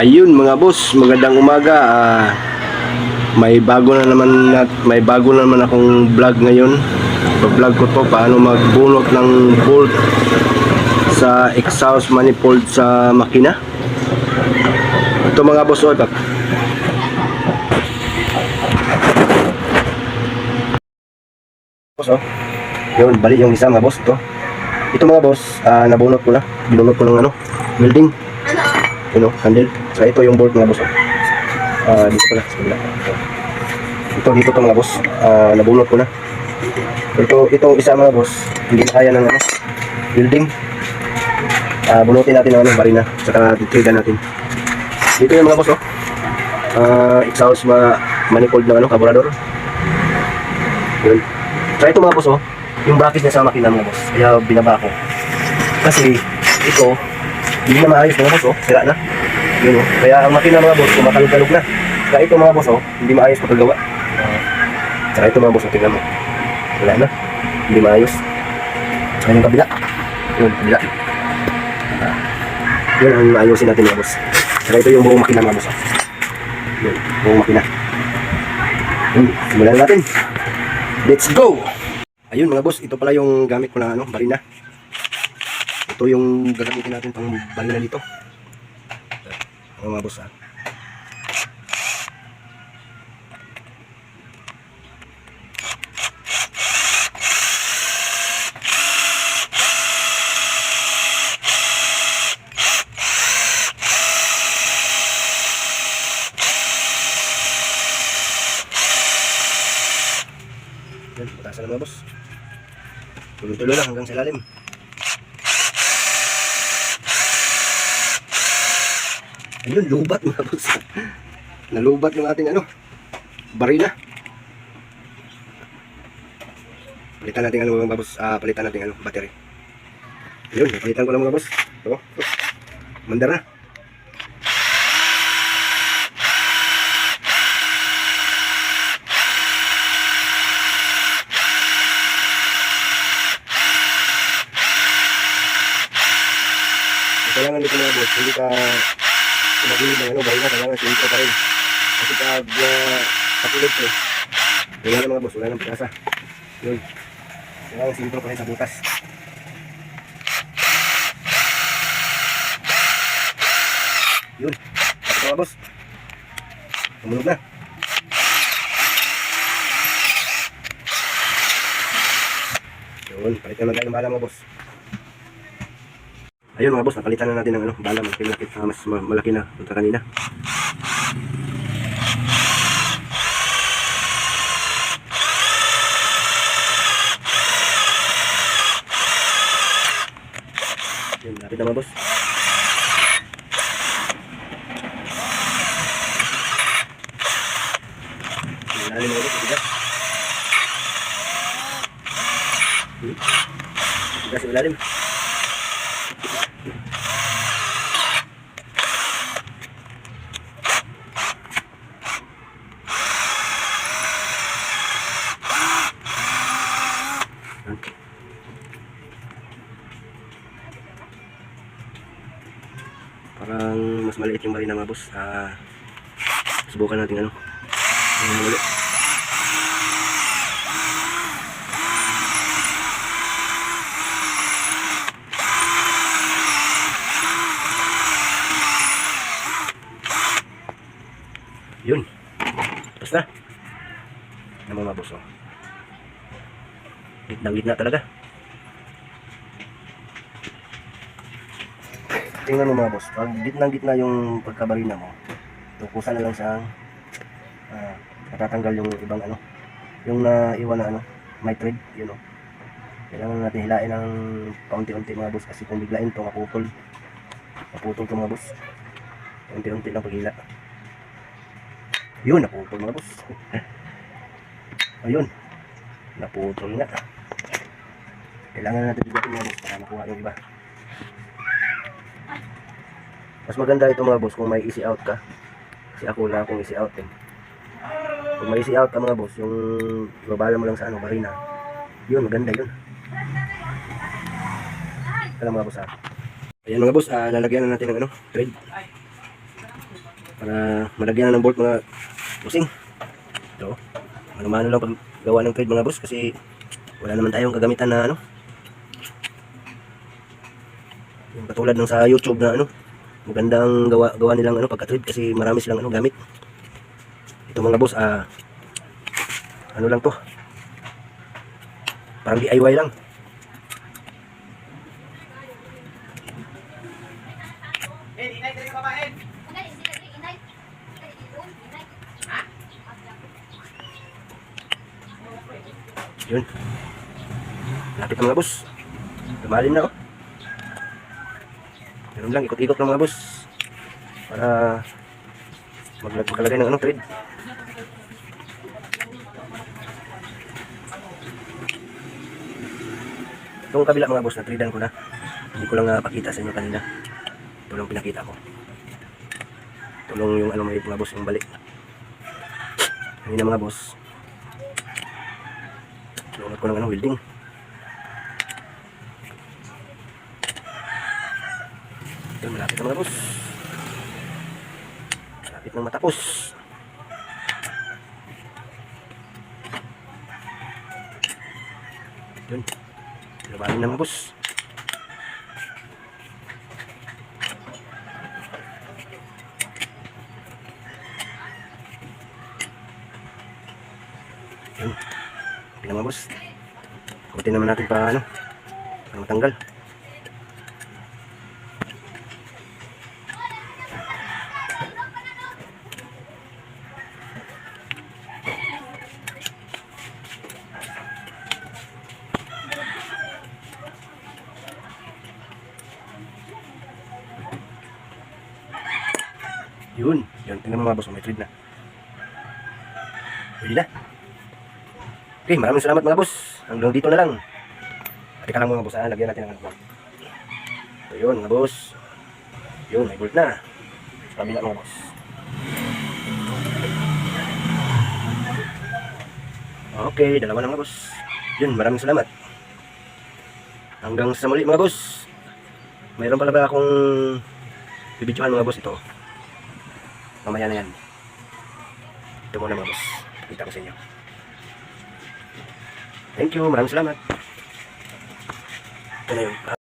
Ayun mga boss, magandang umaga. May bago na naman akong vlog ngayon. Vlog ko to paano magbunot ng bolt sa exhaust manifold sa makina. Ito mga boss, Yun, bali yung isa mga boss to. Ito mga boss, nabunot ko na. Binunot ko ng welding. Handle. So ito yung bolt mga boss. Dito pala sa kabila. Dito to mga boss. Nabunot ko na. Itong isa mga boss, hindi na kaya ng welding. Bunutin natin ng barina, saka titrigan natin. Dito yung mga boss, exhaust manifold ng carburetor. Yun. So ito mga boss, yung bracket niya sa makina mga boss. Kaya binaba ko. Kasi ito hindi na maayos mga boss, sira na. Yun, kaya ang makina mga boss, kumakalog-kalog na. Kaya ito mga boss, hindi maayos pagkagawa. Saka ito mga boss, tingnan mo. Wala na, hindi maayos. Saka yung kabila. Yun, kabila. Yun ang maayusin natin mga boss. Saka ito yung buong makina mga boss. Yun, buong makina. Yun, simulan natin. Let's go! Ayun mga boss, ito pala yung gamit ko na barina. Ito yung gagamitin natin pang barina dito. Mga boss Yan, patasan na mga boss. Tuloy-tuloy lang hanggang sa ilalim. Ayun, lubat mga boss. Nalubat yung ating barina. Palitan natin mga boss, palitan natin battery. Ayun, napalitan ko lang mga boss. Ito, mandar na. Kailangan dito mga boss, hindi ka magilid ng barina, kailangan silito pa rin. Kasi pag kapulog ko, wala na mga boss, wala nang pag-asa. Yun, kailangan silito pa rin sa butas. Yun, ito mga boss, tumunog na. Yun, palitan na tayo ng bala mga boss. Ayun mga boss, napalitan na natin ng bala, mas malaki na kontra kanina. Yun, lapit na mga boss. Ilalim mga boss, bigas. Bigas yung ilalim. Parang mas maliit yung barina mga boss. Subukan natin muli. Yun, tapos na. Ano mga boss, gitna talaga. Tingnan mo mga boss, pag gitna yung pagkabarina mo, tukusan na lang siyang natatanggal yung ibang yung naiwan na may thread, kailangan natin hilain ng paunti-unti mga boss, kasi kung biglain to maputol to mga boss. Paunti-unti lang paghila. Yun, naputol mga boss. Ayun, naputol nga. Kailangan natin biglain mga boss para makuha yung iba. Mas maganda ito mga boss kung may easy out ka. Kasi ako wala akong easy out Kung may easy out ka mga boss, yung babala mo lang sa barina, yun, maganda yun. Ito lang mga boss Ayan mga boss, lalagyan na natin ng thread. para malagyan na ng bolt mga bossing. Ito, mano-mano lang pag gawa ng thread mga boss kasi wala naman tayong kagamitan na ano, yung katulad ng sa YouTube na ano, magandang gawa nilang ano pagka-thread kasi marami silang ano gamit. Ito mga boss, ano lang to, parang DIY lang. Yun, lapit na mga boss, lumalim na oh. Ganun lang, ikot-ikot ng mga boss para magkalagay ng ano thread. Itong kabila mga boss, na-threadan ko na. Hindi ko lang napakita sa inyo kanina. Ito lang pinakita ko. Ito lang yung ano mga boss, yung balik. Kanina mga boss, lunod ko ng ano, welding. Ito, malapit na mga boss. Malapit nang matapos. Yun. Lumalim na mga boss. Yun. Okay na mga boss. Kutin naman natin pa ano, para matanggal. Yun, tingnan mo mga boss, may thread na. Pwede na. Okay, maraming salamat mga boss. Hanggang dito na lang. Teka lang mga boss, lagyan natin ang ano. So yun mga boss. Yun, may bolt na. Kabila mga boss. Okay, dalawa na mga boss. Yun, maraming salamat. Hanggang sa muli mga boss. Mayroon pala ba akong bibidyohan mga boss ito? Mamaya na yan. Ito muna mga boss. Kita ko sa inyo. Thank you. Maraming salamat. Ito na yun.